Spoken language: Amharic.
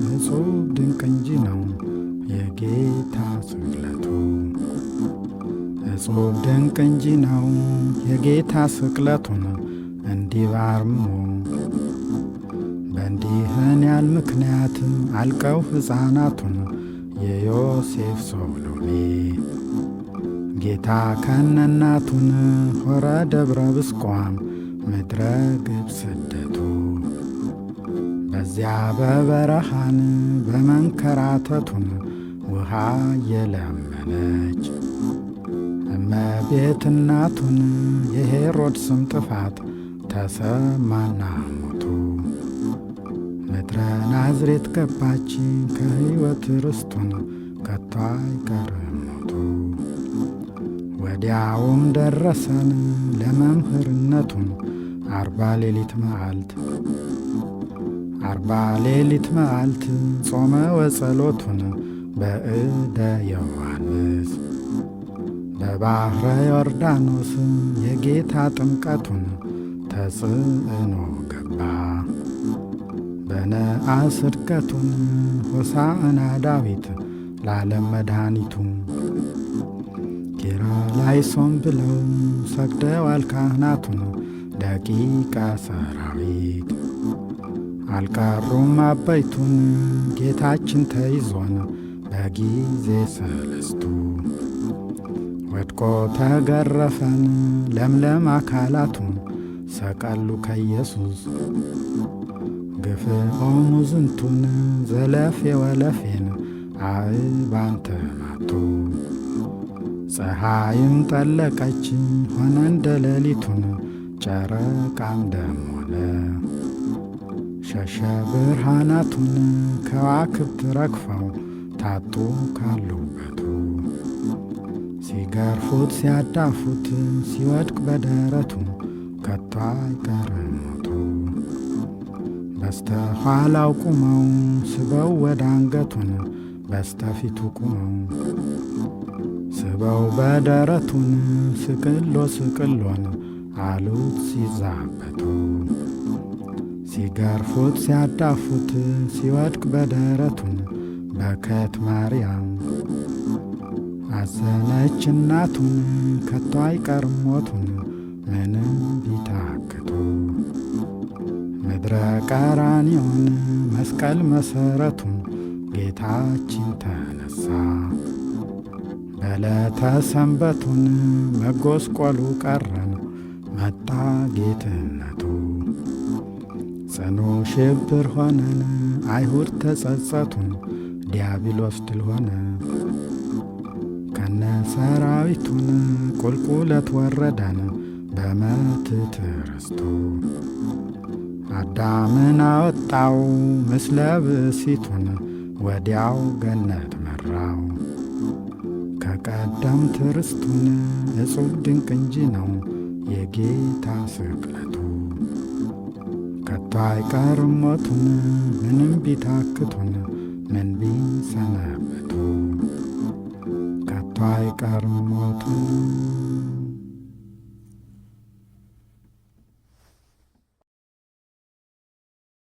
እጹብ ድንቅ እንጂ ነው የጌታ ስቅለቱ። እጹብ ድንቅ እንጂ ነው የጌታ ስቅለቱን እንዲህ ባርሞ በእንዲህን ያል ምክንያት አልቀው ሕፃናቱን የዮሴፍ ሶሎሜ ጌታ ከነናቱን ሆረ ደብረ ብስቋም ምድረ ግብፅ ስደቱ በዚያ በበረሃን በመንከራተቱን ውሃ የለመነች እመቤት እናቱን የሄሮድስም ጥፋት ተሰማና ሞቱ። ምድረ ናዝሬት ገባች ከሕይወት ርስቱን ከቶ አይቀርም ሞቱ። ወዲያውም ደረሰን ለመምህርነቱን 40 ሌሊት መዓልት ጾመ ወጸሎቱን በእደ ዮሐንስ በባሕረ ዮርዳኖስ የጌታ ጥምቀቱን ተጽዕኖ ገባ። በነአስ ዕድቀቱን ሆሳዕና ዳዊት ለዓለም መድኃኒቱ ኪርያላይሶን ብለው ሰግደዋል ካህናቱን ደቂቀ ሰራዊት አልቀሩም አበይቱን ጌታችን ተይዞን በጊዜ ሰለስቱ ወድቆ ተገረፈን ለምለም አካላቱን ሰቀሉ ከኢየሱስ ግፍዖሙ ዝንቱን ዘለፌ ወለፌን አእባን ተማቱ። ፀሐይም ጠለቀች ሆነ እንደ ሌሊቱን ጨረቃም ደም ሆነ ሸሸ ብርሃናቱን ከዋክብት ረግፈው ታጡ ካሉበቱ ሲገርፉት ሲያዳፉት ሲወድቅ በደረቱ ከቶ አይቀርም ሞቱ። በስተኋላው ቁመው ስበው ወደ አንገቱን በስተፊቱ ቁመው ስበው በደረቱን ስቅሎ ስቅሎን አሉት ሲዛበቱ ሲገርፉት ሲያዳፉት ሲወድቅ በደረቱን በከት ማርያም አዘነች እናቱን ከቶ አይቀርም ሞቱን ምንም ቢታክቱ። ምድረ ቀራንዮን መስቀል መሠረቱን ጌታችን ተነሣ በዕለተ ሰንበቱን መጎስቆሉ ቀረን መጣ ጌትነቱ። ጽኑ ሽብር ሆነን አይሁድ ተጸጸቱን ዲያብሎስ ድል ሆነ ከነ ሰራዊቱን ቁልቁለት ወረደን በመትት ርስቱ አዳምን አወጣው ምስለ ብእሲቱን ወዲያው ገነት መራው ከቀደምት ርስቱን እጹብ ድንቅ እንጂ ነው የጌታ ስቅለቱ። ከቶ አይቀርም ሞቱን ምንም ቢታክቱን ምን ቢሰነብቱ ከቶ አይቀርም ሞቱን